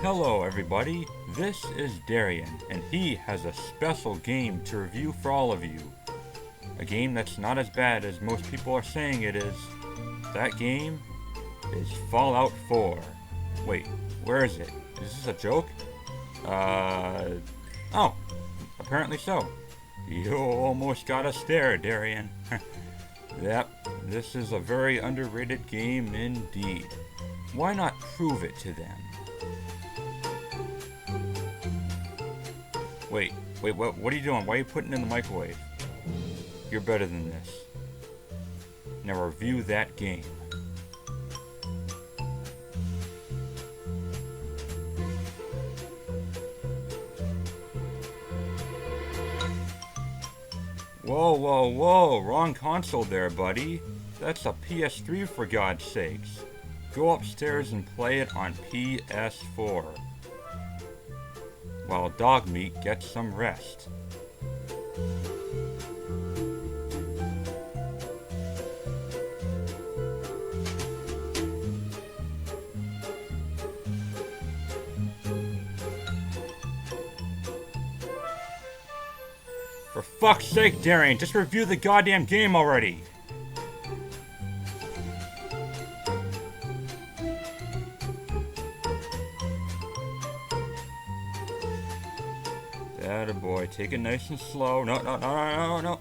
Hello everybody, this is Darian, and he has a special game to review for all of you. A game that's not as bad as most people are saying it is. That game is Fallout 4. Wait, where is it? Is this a joke? Oh, apparently so. You almost got us there, Darian. Yep, this is a very underrated game indeed. Why not prove it to them? Wait, what are you doing? Why are you putting it in the microwave? You're better than this. Now review that game. Whoa, wrong console there, buddy. That's a PS3 for God's sakes. Go upstairs and play it on PS4. While dog meat gets some rest. For fuck's sake, Darian, just review the goddamn game already! Attaboy, take it nice and slow. No.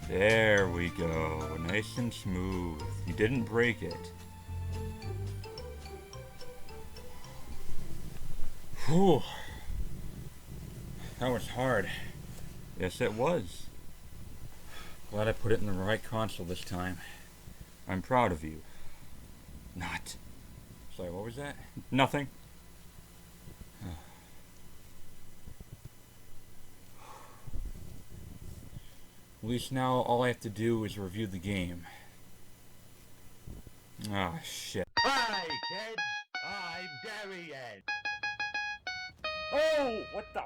There we go. Nice and smooth. You didn't break it. Whew. That was hard. Yes, it was. Glad I put it in the right console this time. I'm proud of you. Not. Sorry, what was that? Nothing. At least now all I have to do is review the game. Ah, shit. Hi, kids. I'm Darian. Oh, what the?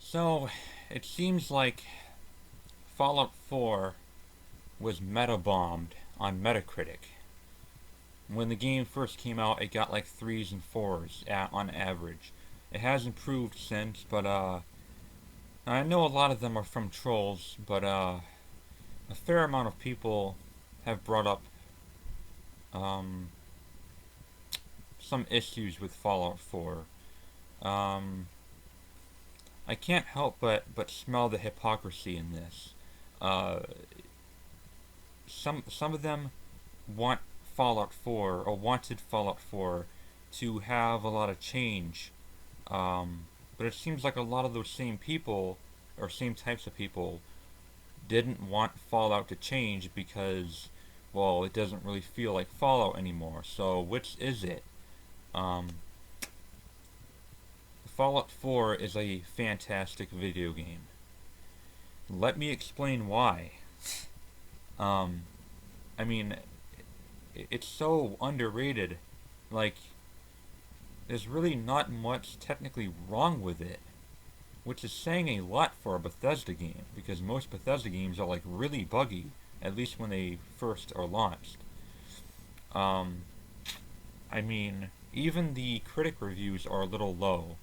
So, it seems like Fallout 4 was meta-bombed on Metacritic. When the game first came out, it got like 3s and 4s on average. It has improved since, but I know a lot of them are from trolls, but a fair amount of people have brought up some issues with Fallout 4. I can't help but smell the hypocrisy in this. Some of them want Fallout 4 or wanted Fallout 4 to have a lot of change, but it seems like a lot of those same people or same types of people didn't want Fallout to change because, well, it doesn't really feel like Fallout anymore. So which is it? Fallout 4 is a fantastic video game. Let me explain why. I mean, it's so underrated. Like, there's really not much technically wrong with it, which is saying a lot for a Bethesda game, because most Bethesda games are like really buggy, at least when they first are launched. I mean, even the critic reviews are a little low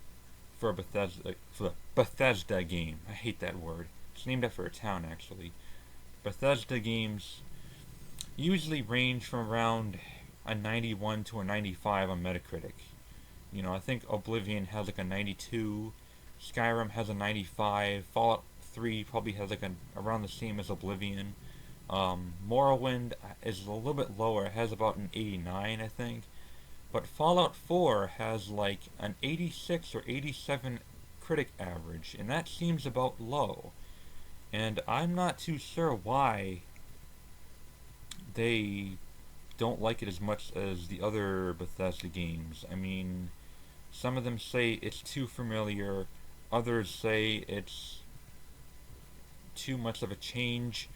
for a Bethesda game. I hate that word. It's named after a town, actually. Bethesda games usually range from around a 91 to a 95 on Metacritic. You know, I think Oblivion has like a 92, Skyrim has a 95, Fallout 3 probably has like around the same as Oblivion. Morrowind is a little bit lower, it has about an 89, I think. But Fallout 4 has like an 86 or 87 critic average, and that seems about low. And I'm not too sure why they don't like it as much as the other Bethesda games. I mean, some of them say it's too familiar, others say it's too much of a change.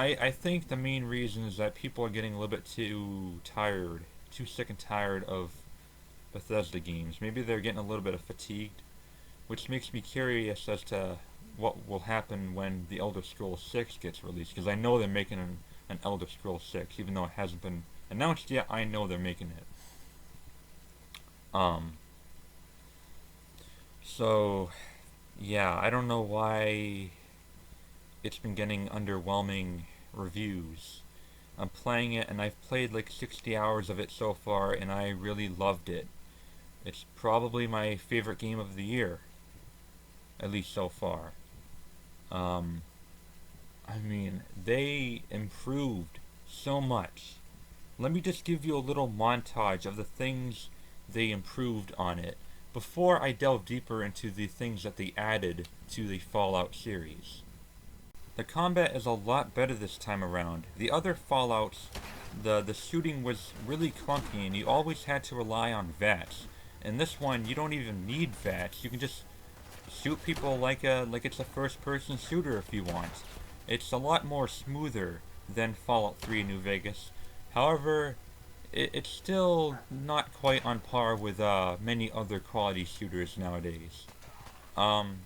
I think the main reason is that people are getting a little bit too sick and tired of Bethesda games. Maybe they're getting a little bit of fatigued, which makes me curious as to what will happen when the Elder Scrolls 6 gets released, because I know they're making an Elder Scrolls 6, even though it hasn't been announced yet. I know they're making it. Um, so yeah, I don't know why it's been getting underwhelming reviews. I'm playing it, and I've played like 60 hours of it so far, and I really loved it. It's probably my favorite game of the year, at least so far. Um, I mean, they improved so much. Let me just give you a little montage of the things they improved on it before I delve deeper into the things that they added to the Fallout series. The combat is a lot better this time around. The other Fallouts, the shooting was really clunky and you always had to rely on VATS. In this one, you don't even need VATS. You can just shoot people like it's a first-person shooter if you want. It's a lot more smoother than Fallout 3 New Vegas. However, it's still not quite on par with many other quality shooters nowadays. Um,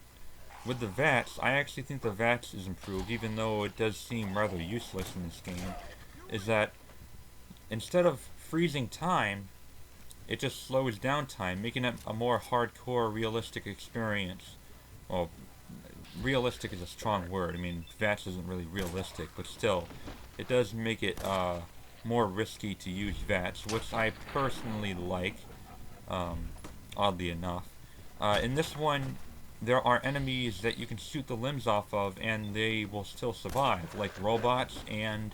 with the VATS, I actually think the VATS is improved, even though it does seem rather useless in this game. Is that instead of freezing time, it just slows down time, making it a more hardcore, realistic experience. Well, realistic is a strong word. I mean, VATS isn't really realistic, but still, it does make it more risky to use VATS, which I personally like, um, oddly enough. In this one, there are enemies that you can shoot the limbs off of, and they will still survive, like robots and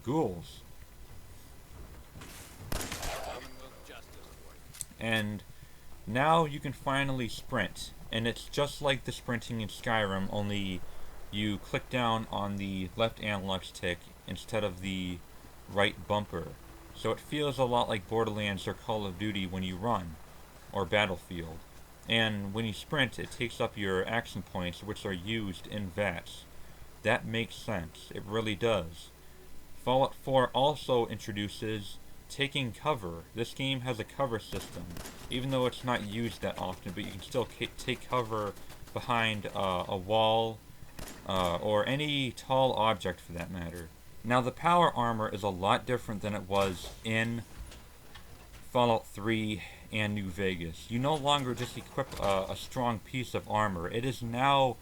ghouls. And now you can finally sprint, and it's just like the sprinting in Skyrim, only you click down on the left analog stick instead of the right bumper. So it feels a lot like Borderlands or Call of Duty when you run, or Battlefield. And when you sprint, it takes up your action points, which are used in VATS. That makes sense. It really does. Fallout 4 also introduces taking cover. This game has a cover system, even though it's not used that often, but you can still take cover behind a wall or any tall object for that matter. Now, the power armor is a lot different than it was in Fallout 3 and New Vegas. You no longer just equip a strong piece of armor. It is now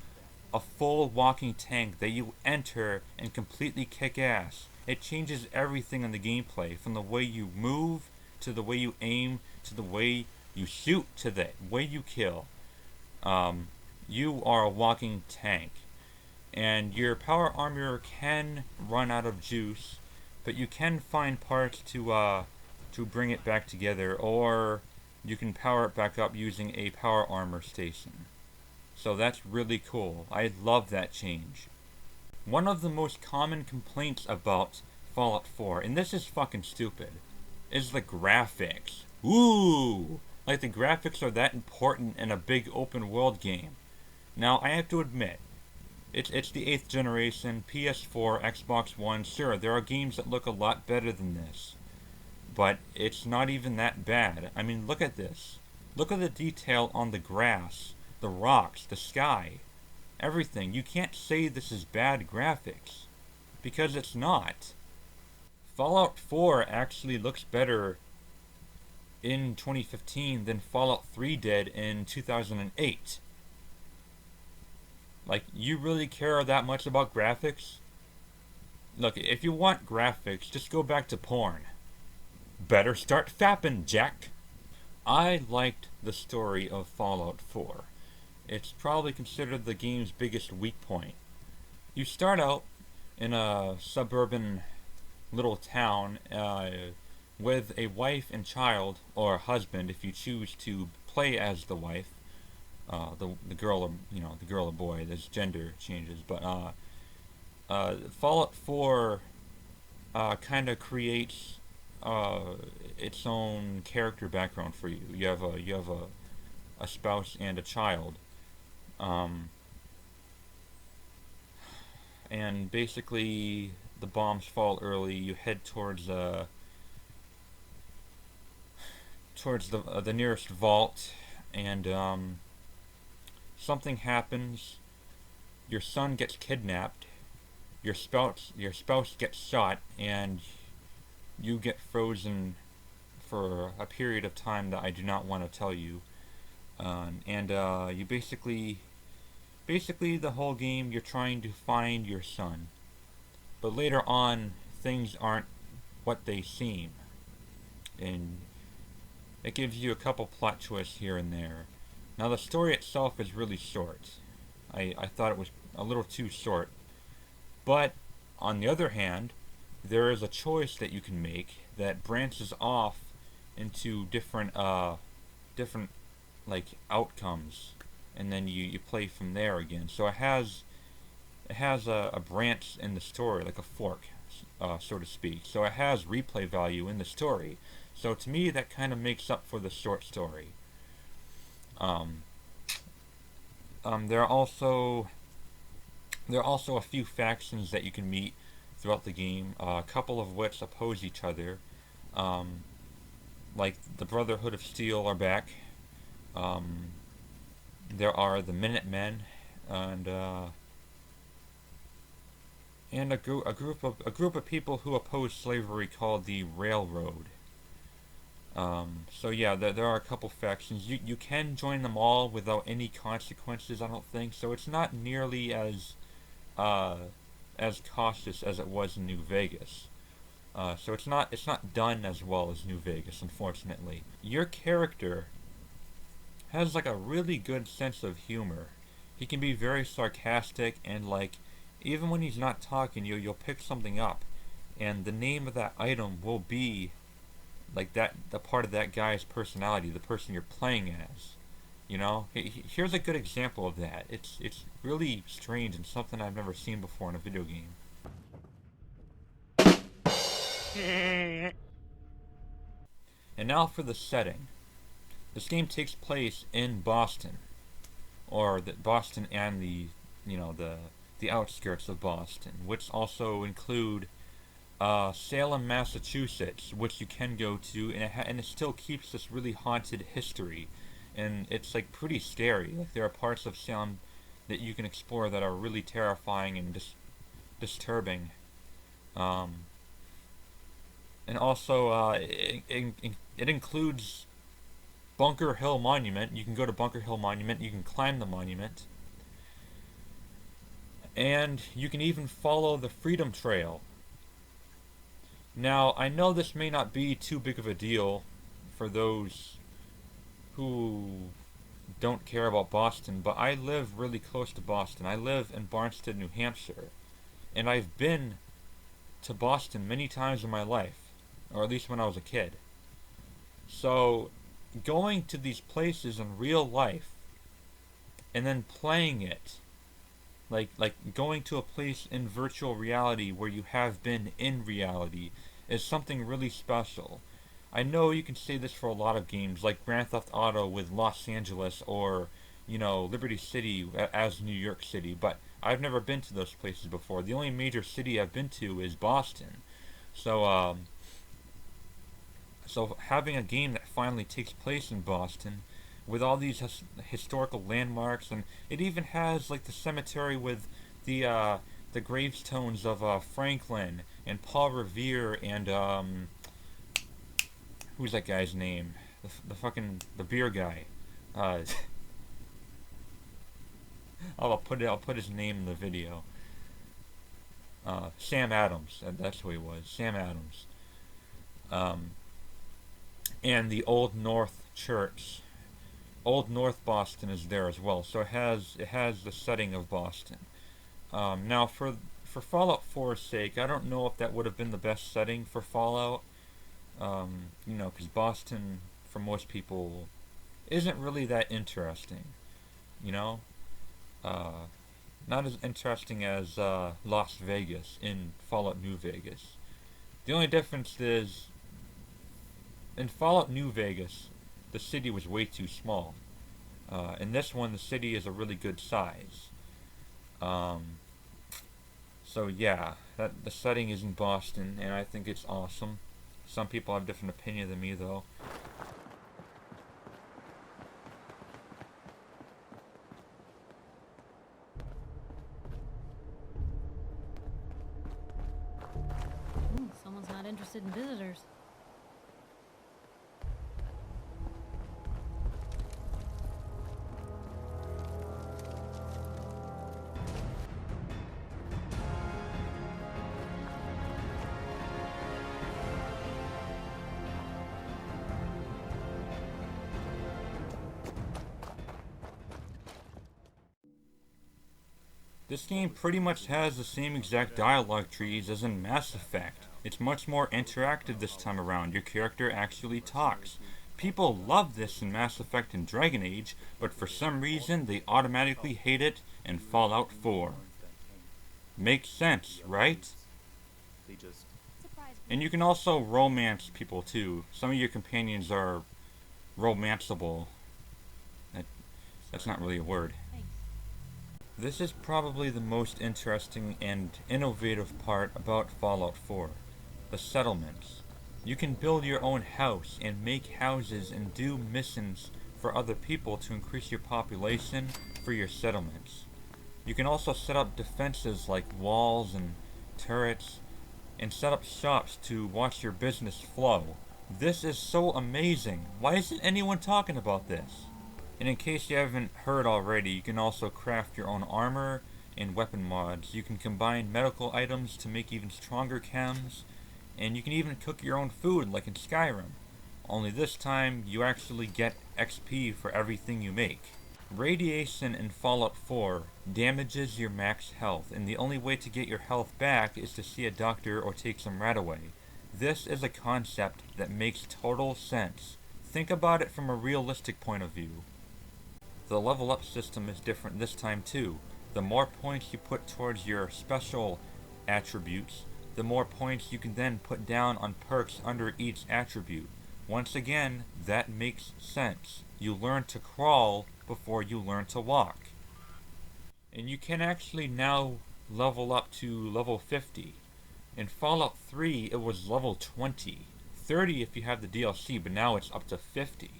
a full walking tank that you enter and completely kick ass. It changes everything in the gameplay, from the way you move, to the way you aim, to the way you shoot, to the way you kill. You are a walking tank. And your power armor can run out of juice, but you can find parts to bring it back together, or you can power it back up using a power armor station. So that's really cool. I love that change. One of the most common complaints about Fallout 4, and this is fucking stupid, is the graphics. Ooh! Like the graphics are that important in a big open world game. Now, I have to admit, it's the 8th generation, PS4, Xbox One. Sure, there are games that look a lot better than this. But it's not even that bad. I mean, look at this. Look at the detail on the grass, the rocks, the sky. Everything. You can't say this is bad graphics. Because it's not. Fallout 4 actually looks better in 2015 than Fallout 3 did in 2008. Like, you really care that much about graphics? Look, if you want graphics, just go back to porn. Better start fapping, Jack. I liked the story of Fallout 4. It's probably considered the game's biggest weak point. You start out in a suburban little town with a wife and child, or a husband if you choose to play as the wife. The girl, or the girl or boy. There's gender changes, but Fallout 4 kind of creates its own character background for you. You have a spouse and a child. and basically the bombs fall early. You head towards the nearest vault, and something happens. Your son gets kidnapped. Your spouse gets shot, and you get frozen for a period of time that I do not want to tell you. And you basically the whole game you're trying to find your son, but later on things aren't what they seem, and it gives you a couple plot twists here and there. Now the story itself is really short. I thought it was a little too short, but on the other hand, there is a choice that you can make that branches off into different like outcomes, and then you play from there again. So it has a branch in the story, like a fork, so to speak. So it has replay value in the story. So to me, that kind of makes up for the short story. Um, there are also a few factions that you can meet throughout the game, a couple of which oppose each other. Um, like the Brotherhood of Steel are back. Um, there are the Minutemen, and a group of people who oppose slavery called the Railroad. So yeah, there are a couple factions. You can join them all without any consequences, I don't think. So it's not nearly uh, as cautious as it was in New Vegas. So it's not done as well as New Vegas, unfortunately. Your character has like a really good sense of humor. He can be very sarcastic, and like even when he's not talking, you'll pick something up, and the name of that item will be like that, the part of that guy's personality, the person you're playing as. Here's a good example of that. It's really strange and something I've never seen before in a video game. And now for the setting. This game takes place in Boston, or Boston and the outskirts of Boston, which also include Salem, Massachusetts, which you can go to, and it still keeps this really haunted history, and it's like pretty scary. Like there are parts of Salem that you can explore that are really terrifying and disturbing. Um, and also, it includes Bunker Hill Monument. You can go to Bunker Hill Monument. You can climb the monument, and you can even follow the Freedom Trail. Now, I know this may not be too big of a deal for those who don't care about Boston, but I live really close to Boston. I live in Barnstead, New Hampshire, and I've been to Boston many times in my life, or at least when I was a kid. So, going to these places in real life and then playing it, like going to a place in virtual reality where you have been in reality, is something really special. I know you can say this for a lot of games, like Grand Theft Auto with Los Angeles, or Liberty City as New York City, but I've never been to those places before. The only major city I've been to is Boston. So having a game that finally takes place in Boston, with all these historical landmarks, and it even has like the cemetery with the gravestones of Franklin and Paul Revere, and who's that guy's name? The beer guy. Uh, I'll put his name in the video. Sam Adams. That's who he was. Sam Adams. Um, and the Old North Church. Old North Boston is there as well, so it has the setting of Boston. Now for Fallout 4's sake, I don't know if that would have been the best setting for Fallout. Because Boston, for most people, isn't really that interesting. You know, uh, not as interesting as Las Vegas in Fallout New Vegas. The only difference is in Fallout New Vegas, the city was way too small. In this one, the city is a really good size. Um, So yeah, the setting is in Boston, and I think it's awesome. Some people have different opinion than me, though. Someone's not interested in visitors. This game pretty much has the same exact dialogue trees as in Mass Effect. It's much more interactive this time around. Your character actually talks. People love this in Mass Effect and Dragon Age, but for some reason they automatically hate it in Fallout 4. Makes sense, right? And you can also romance people too. Some of your companions are romanceable. That's not really a word. This is probably the most interesting and innovative part about Fallout 4, the settlements. You can build your own house and make houses and do missions for other people to increase your population for your settlements. You can also set up defenses like walls and turrets and set up shops to watch your business flow. This is so amazing. Why isn't anyone talking about this? And in case you haven't heard already, you can also craft your own armor and weapon mods. You can combine medical items to make even stronger chems, and you can even cook your own food like in Skyrim. Only this time, you actually get XP for everything you make. Radiation in Fallout 4 damages your max health, and the only way to get your health back is to see a doctor or take some Radaway. This is a concept that makes total sense. Think about it from a realistic point of view. The level up system is different this time too. The more points you put towards your special attributes, the more points you can then put down on perks under each attribute. Once again, that makes sense. You learn to crawl before you learn to walk. And you can actually now level up to level 50. In Fallout 3, it was level 20. 30 if you have the DLC, but now it's up to 50.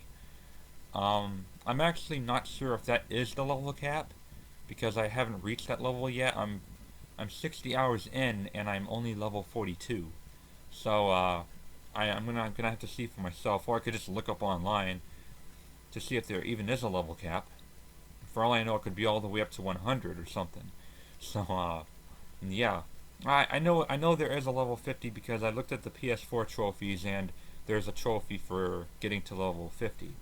I'm actually not sure if that is the level cap, because I haven't reached that level yet. I'm 60 hours in, and I'm only level 42. So, I'm gonna have to see for myself, or I could just look up online to see if there even is a level cap. For all I know, it could be all the way up to 100 or something. So, yeah. I know there is a level 50 because I looked at the PS4 trophies, and there's a trophy for getting to level 50.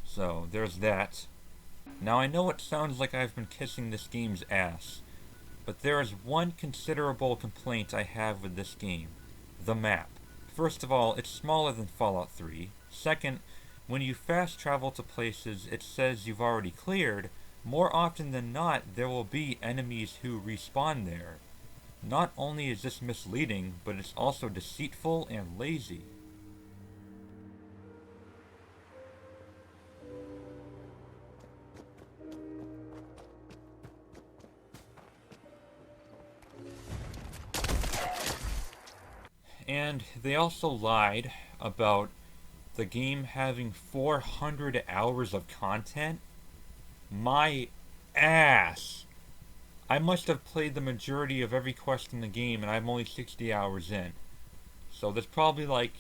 So, there's that. Now, I know it sounds like I've been kissing this game's ass, but there is one considerable complaint I have with this game. The map. First of all, it's smaller than Fallout 3. Second, when you fast travel to places it says you've already cleared, more often than not, there will be enemies who respawn there. Not only is this misleading, but it's also deceitful and lazy. And they also lied about the game having 400 hours of content. My ass! I must have played the majority of every quest in the game, and I'm only 60 hours in. So there's probably like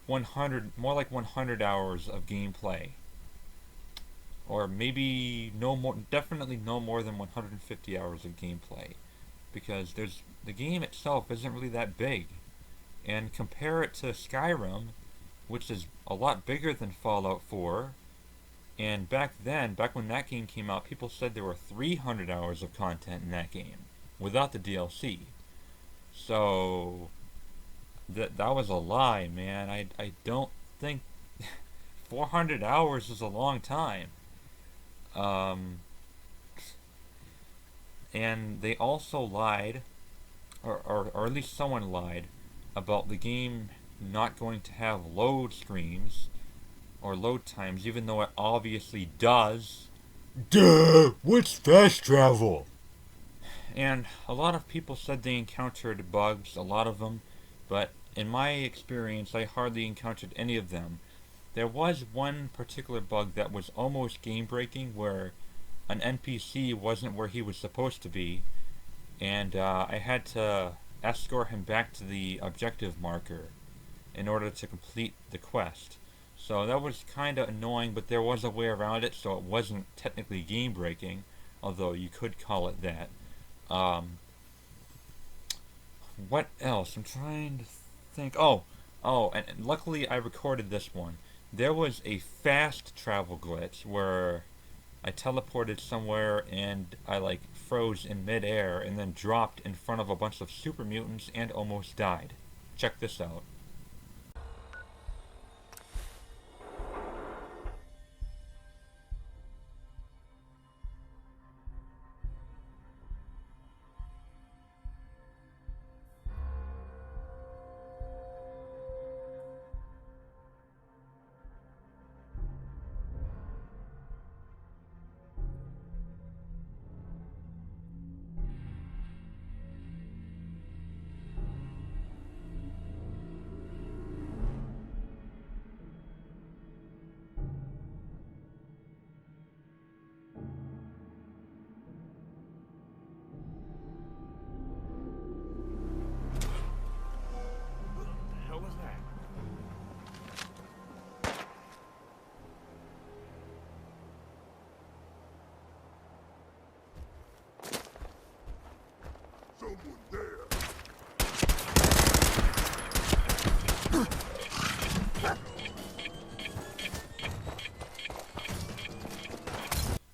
100, more like 100 hours of gameplay. Or maybe no more, definitely no more than 150 hours of gameplay. Because the game itself isn't really that big. And compare it to Skyrim, which is a lot bigger than Fallout 4. And back when that game came out, people said there were 300 hours of content in that game without the DLC. So that was a lie, man. I don't think 400 hours is a long time. And they also lied, or at least someone lied, about the game not going to have load screens or load times, even though it obviously does. Duh! What's fast travel? And a lot of people said they encountered bugs, a lot of them, but in my experience, I hardly encountered any of them. There was one particular bug that was almost game breaking where an NPC wasn't where he was supposed to be, and I had to escort him back to the objective marker in order to complete the quest. So that was kind of annoying, but there was a way around it, so it wasn't technically game breaking, although you could call it that. Um, what else? I'm trying to think. And luckily I recorded this one. There was a fast travel glitch where I teleported somewhere and I like froze in midair and then dropped in front of a bunch of super mutants and almost died. Check this out.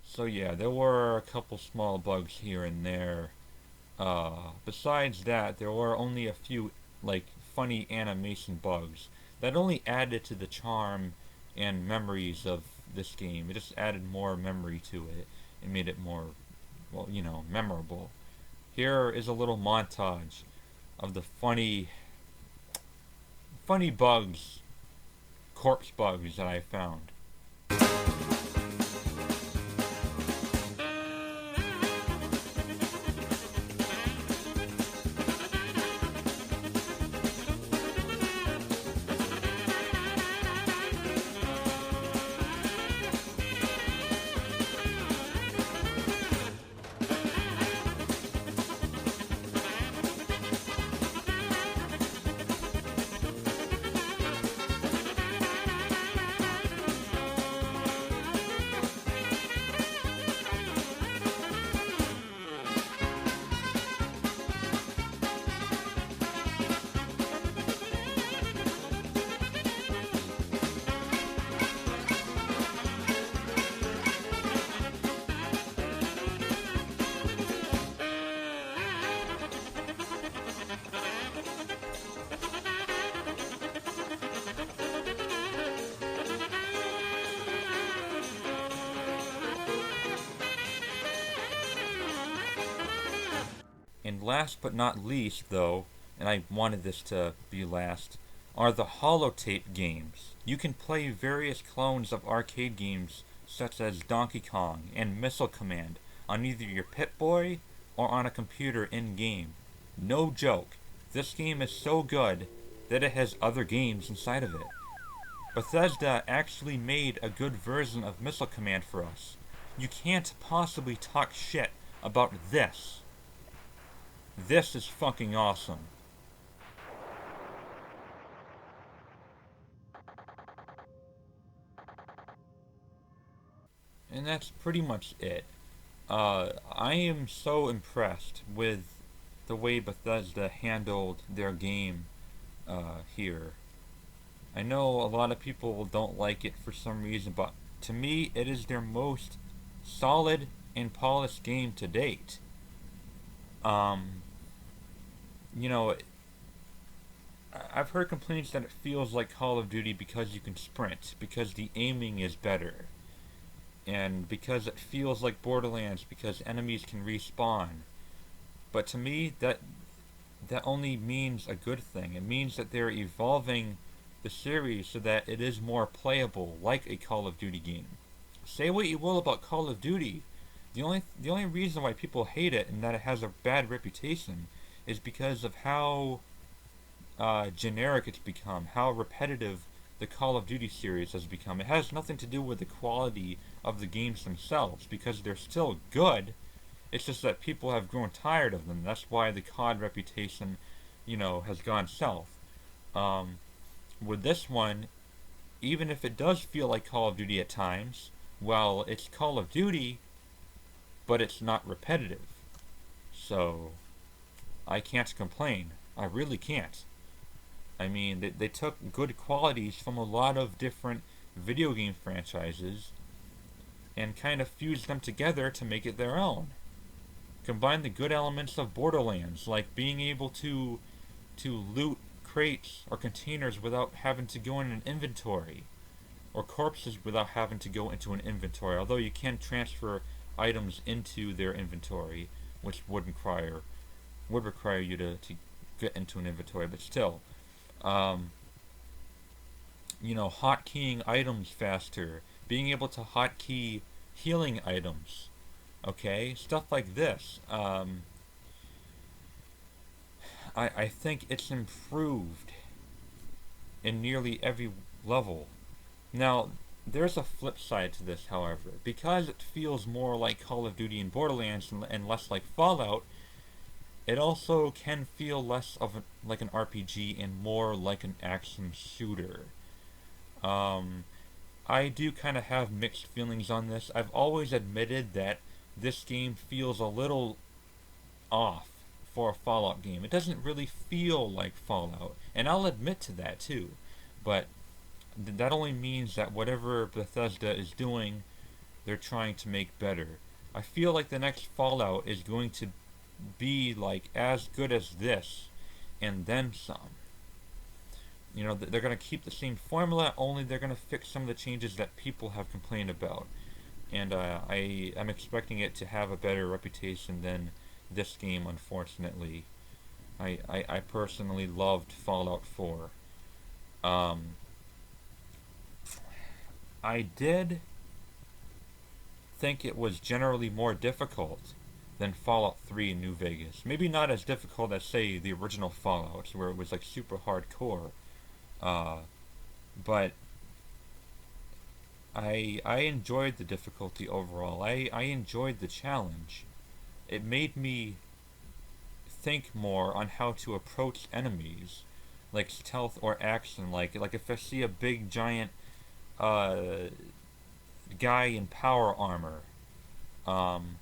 So yeah, there were a couple small bugs here and there. Besides that, there were only a few, like, funny animation bugs that only added to the charm and memories of this game. It just added more memory to it and made it more, well, memorable. Here is a little montage of the funny bugs, corpse bugs that I found. And last but not least, though, and I wanted this to be last, are the holotape games. You can play various clones of arcade games such as Donkey Kong and Missile Command on either your Pip-Boy or on a computer in-game. No joke, this game is so good that it has other games inside of it. Bethesda actually made a good version of Missile Command for us. You can't possibly talk shit about this. This is fucking awesome. And that's pretty much it. I am so impressed with the way Bethesda handled their game here. I know a lot of people don't like it for some reason, but to me, it is their most solid and polished game to date. Um, you know, I've heard complaints that it feels like Call of Duty because you can sprint, because the aiming is better, and because it feels like Borderlands because enemies can respawn. But to me, that only means a good thing. It means that they're evolving the series so that it is more playable, like a Call of Duty game. Say what you will about Call of Duty, The only reason why people hate it and that it has a bad reputation is because of how generic it's become, how repetitive the Call of Duty series has become. It has nothing to do with the quality of the games themselves, because they're still good. It's just that people have grown tired of them. That's why the COD reputation, has gone south. Um, with this one, even if it does feel like Call of Duty at times, well, it's Call of Duty, but it's not repetitive. So, I can't complain. I really can't. I mean, they took good qualities from a lot of different video game franchises and kind of fused them together to make it their own. Combine the good elements of Borderlands, like being able to loot crates or containers without having to go in an inventory, or corpses without having to go into an inventory. Although you can transfer items into their inventory, which would require you to get into an inventory, but still, um, hotkeying items faster, being able to hotkey healing items, okay, stuff like this. I think it's improved in nearly every level. Now, there's a flip side to this, however. Because it feels more like Call of Duty and Borderlands and less like Fallout, it also can feel less of like an RPG and more like an action shooter. Um, I do kind of have mixed feelings on this. I've always admitted that this game feels a little off for a Fallout game. It doesn't really feel like Fallout, and I'll admit to that too. But that only means that whatever Bethesda is doing, they're trying to make better. I feel like the next Fallout is going to be like as good as this, and then some. They're going to keep the same formula, only they're going to fix some of the changes that people have complained about. And I'm expecting it to have a better reputation than this game, unfortunately. I personally loved Fallout 4. Um, I did think it was generally more difficult than Fallout 3 in New Vegas. Maybe not as difficult as, say, the original Fallouts, where it was like super hardcore. Uh, but I enjoyed the difficulty overall. I enjoyed the challenge. It made me think more on how to approach enemies, like stealth or action. Like if I see a big giant uh, guy in power armor, um,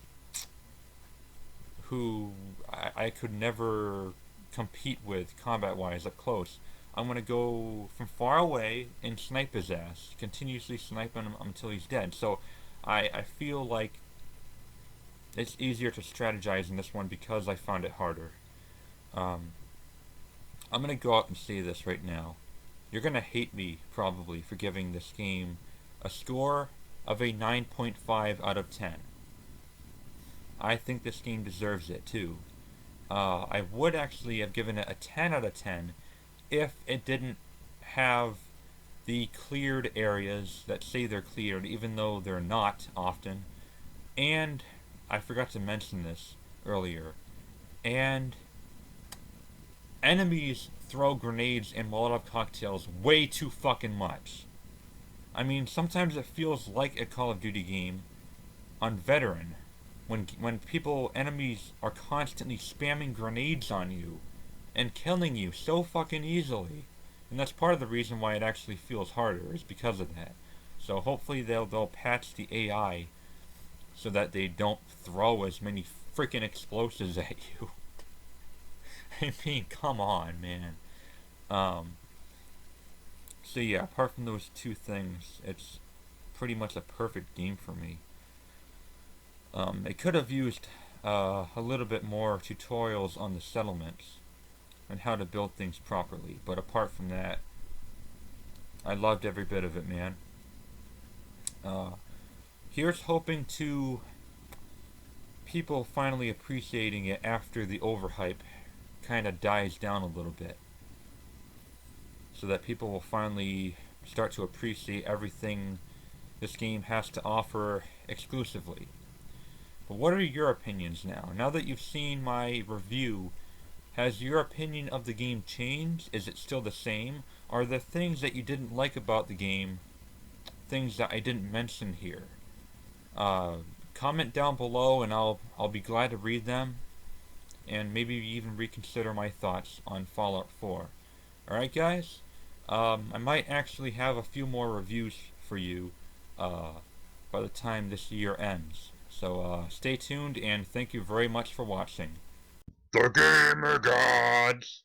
who I could never compete with combat wise up close. I'm gonna go from far away and snipe his ass, continuously sniping him until he's dead. So I feel like it's easier to strategize in this one because I found it harder. Um, I'm gonna go out and say this right now. You're gonna hate me probably for giving this game a score of a 9.5 out of 10. I think this game deserves it too. I would actually have given it a 10 out of 10 if it didn't have the cleared areas that say they're cleared, even though they're not often. And I forgot to mention this earlier. And enemies throw grenades and Molotov cocktails way too fucking much. I mean, sometimes it feels like a Call of Duty game on veteran when enemies are constantly spamming grenades on you and killing you so fucking easily. And that's part of the reason why it actually feels harder, is because of that. So hopefully they'll patch the AI so that they don't throw as many freaking explosives at you. I mean, come on, man. Um, so yeah, apart from those two things, it's pretty much a perfect game for me. It could have used a little bit more tutorials on the settlements and how to build things properly, but apart from that, I loved every bit of it, man. Uh, Here's hoping to people finally appreciating it after the overhype kind of dies down a little bit, so that people will finally start to appreciate everything this game has to offer exclusively. But what are your opinions now? Now that you've seen my review, has your opinion of the game changed? Is it still the same? Are there things that you didn't like about the game, things that I didn't mention here? Uh, Comment down below and I'll be glad to read them and maybe even reconsider my thoughts on Fallout 4. Alright guys? I might actually have a few more reviews for you by the time this year ends. So stay tuned and thank you very much for watching. The Gamer Gods!